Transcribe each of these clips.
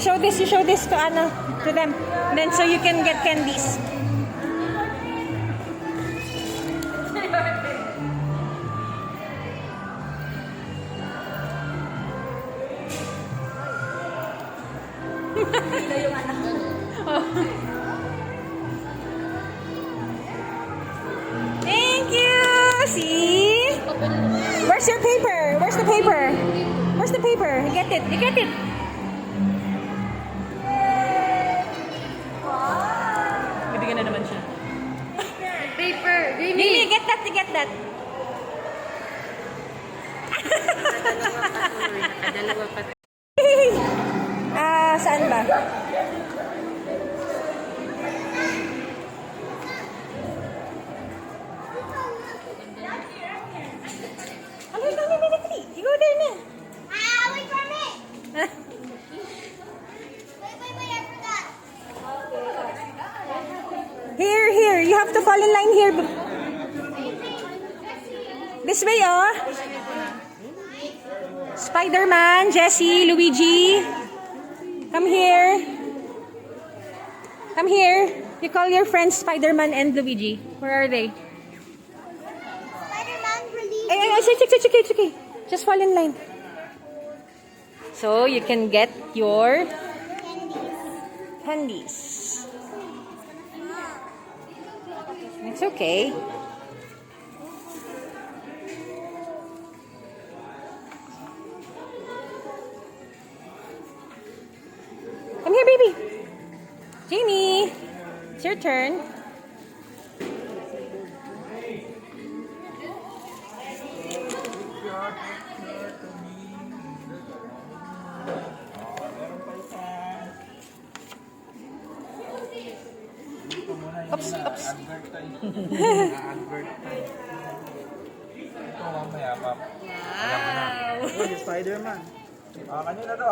You show this to ano, to them. Then so you can get candies. Thank you. See? Where's your paper? Where's the paper? Where's the paper? You get it. You get it. Bibigyan na naman siya. Paper. Mimi, get that. You get that. Nakadalawa pa. Saan ba? You go there na. Wait for me. Wait, I forgot. Here. You have to fall in line here. This way, oh. Spider-Man, Jessie, Luigi. Come here. Come here. You call your friends Spider-Man and Luigi. Where are they? Spider-Man released. It's okay. Just fall in line. So you can get your candies. It's okay. Come here, baby. Jamie, it's your turn. Oops. Ito mamaya, Pap. Wow. Hey, Spider-Man. Kanina to,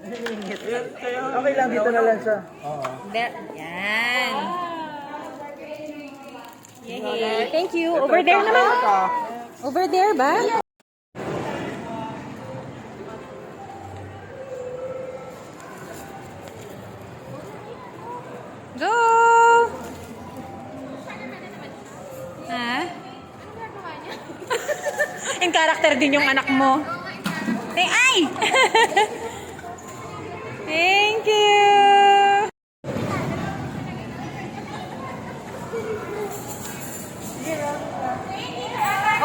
Okay lang, dito na lang siya. Oo. There. Yan. Yay. Thank you. Over there naman. Over there ba? Go! Ha? In character din yung anak mo. Ay! Thank you!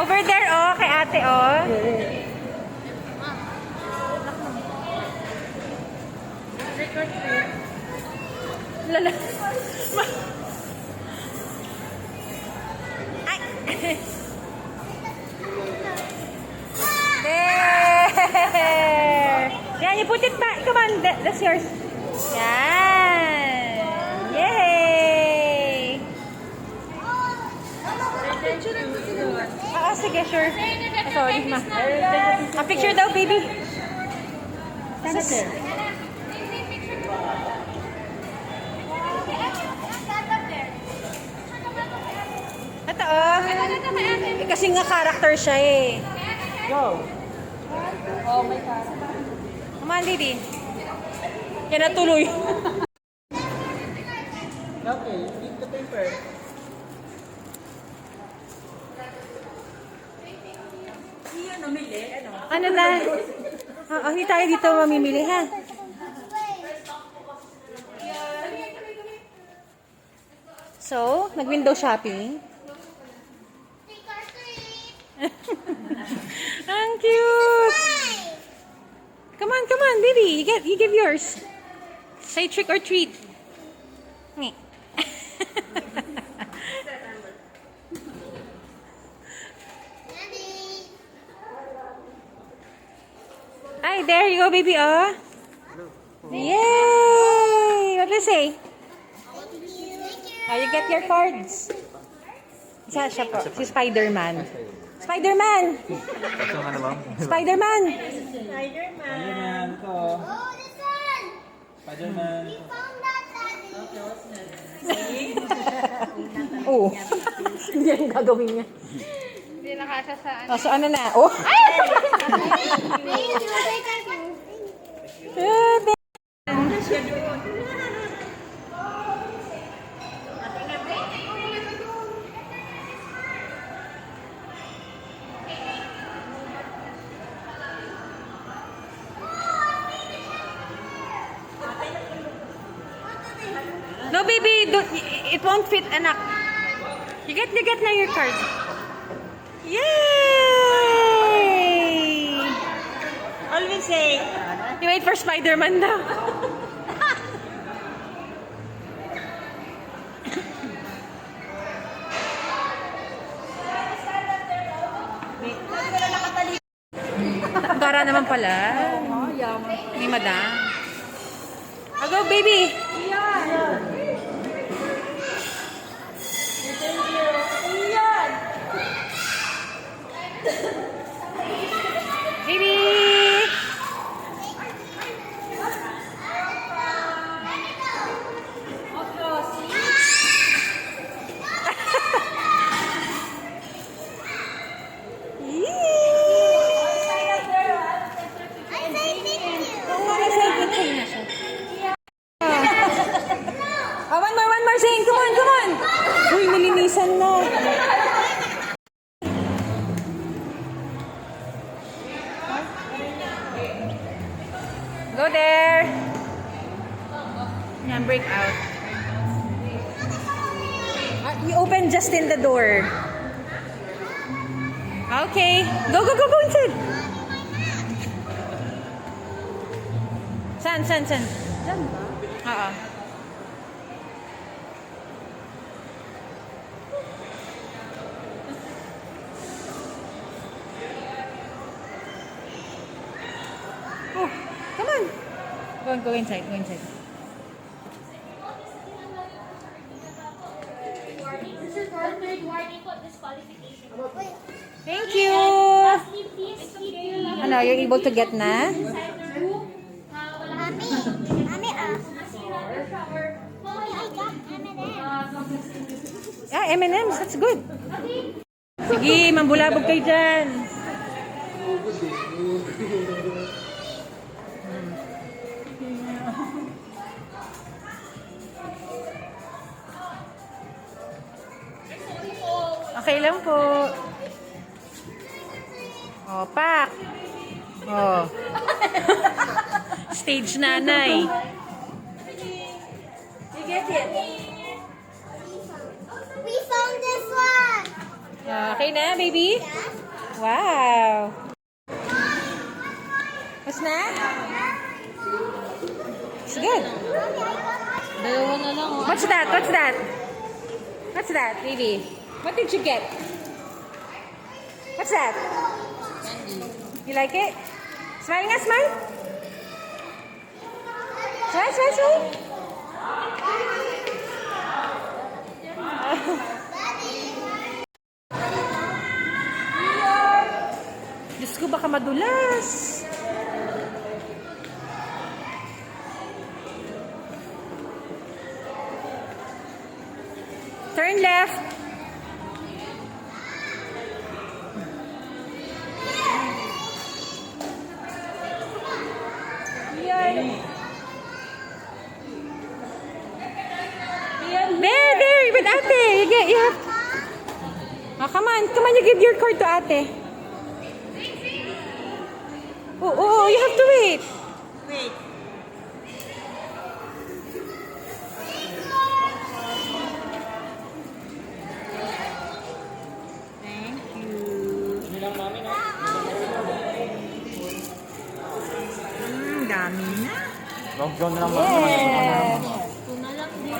Over there, oh, kay ate, oh. Lala. Ay! There! Yan, you put it back. Come on, that's yours. Yan! Yay! Sige, sure. Sorry, ma. A picture daw, baby. Ito, oh. Kasi nga character siya eh. Go! Oh, may character. Come on, baby. Yan na tuloy. Okay, eat the paper. Ano na? Hindi tayo dito mamimili, ha? So, nag-window shopping. Trick or treat. Ang cute! Come on, baby. You give yours. Say trick or treat. Ngi. Ay, there you go, baby. Oh. Yay! What do you say? Oh, you get your cards. Isa siya po. Si Spider-Man. Spider-Man! Ito nga naman. Spider-Man! Spider-Man to. Oh, this one. Spider-Man. We found that, Daddy. Oo. Hindi yung gagawin niya. Hindi nakasya sa ano. Oh, so ano na? Oh! Baby, you take our No, baby, it won't fit, anak. You get na your card. Yay! Always say, You wait for Spider-Man daw. Gara naman pala. Ni madam. Go, baby. Baby. I'm saving you. One more, Zane. Come on. Uy, nilinisan na. Go there. Yan, break out. You open just in the door. Okay. Go inside. San? Diyan ba? Oo. Oh, come on. Go inside. This is our third warning for disqualification. Wait. Thank you. Lastly, please keep your Ano, you're able to get na? inside the room. Mommy, Mommy, Mommy, I got M&M's. Ah, M&M's. That's good. Sige, mambulabog kayo dyan. Okay lang po. Oh, pak. Oh. Stage nanay. We found this one. Okay na, baby? Wow. What's na? It's good. Dalawa na lang, oh. What's that, baby? What did you get? What's that? You like it? Smile nga, smile. Smile. Diyos ko, baka madulas. Turn left. There, with ate. You have... Oh, come on, you give your card to ate. Oh, you have to wait. wait. Thank you. Dami na. Long John na lang. Yeah. Ito na lang din.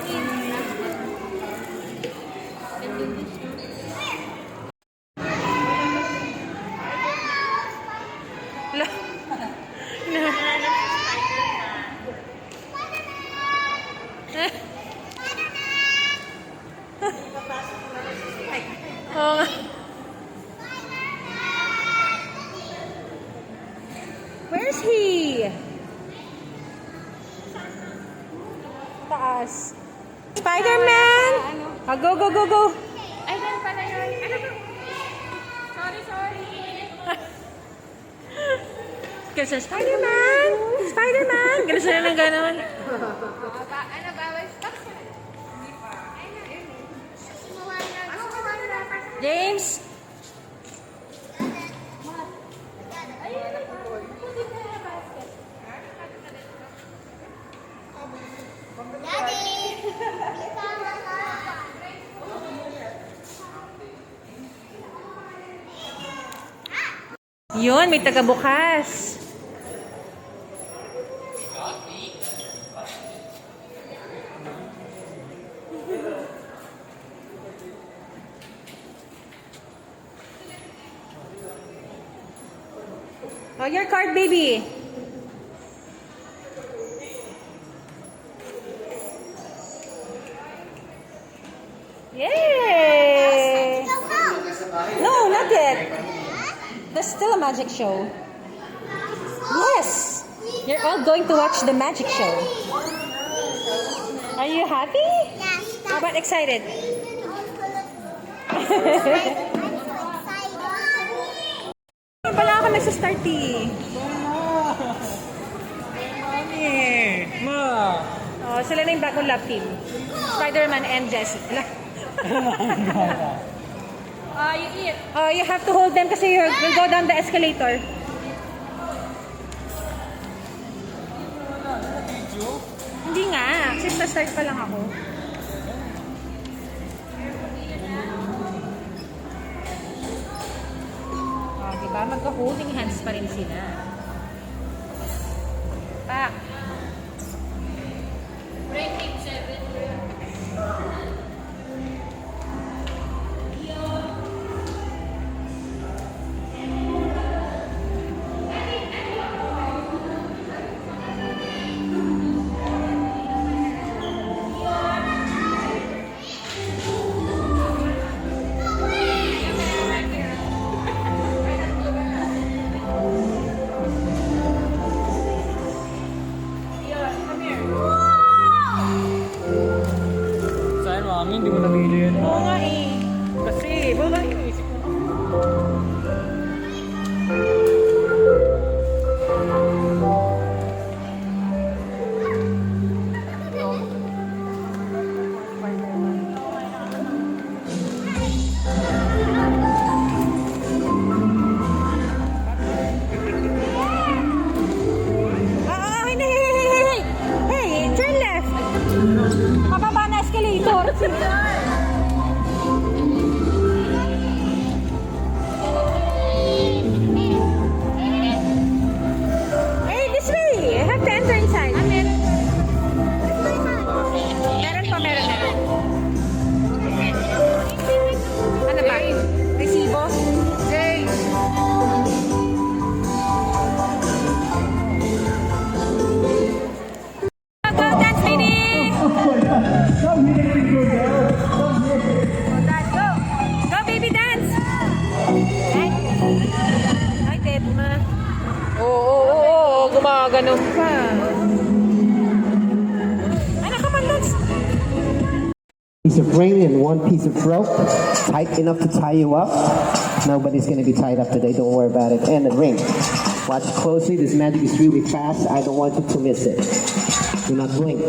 Oo nga. Where's he? Taas. Spider-Man! Ah, go. Ay, dan pala yun. Ano ba? Sorry. Kasi Spider-Man! Spider-Man! Ganun sila ng ganun. Ano, bawal stop? James! Yun, may taga-bukas. Oh, your card, baby. Yay! No, not yet. There's still a magic show. Yes! You're all going to watch the magic show. Are you happy? How about excited? Pala ako nagsastart eh. Ma! Oh, sila na yung bagong love team. Spider-Man and Jessie. You eat. Oh, you have to hold them kasi we'll go down the escalator. Hindi nga. Kasi na-start pa lang ako. Oh, diba? Magka-holding hands pa rin sila. Pa. Rating 7. Saan, mami? Hindi mo nabili yun. Oo nga eh. Kasi, wala yung isip ko. Hey, turn left. Pababa na escalator. Hey, this way. I have to enter inside. Meron pa, meron. Ano ba? Resibo? Jay. Go dance, baby! Go, baby, dance! Ay, Tedma. Oo, gumaganon pa. Ano ka man, Lutz? Piece of ring and one piece of rope, tight enough to tie you up. Nobody's going to be tied up today, don't worry about it. And the ring. Watch closely, this magic is really fast. I don't want you to miss it. Do not blink.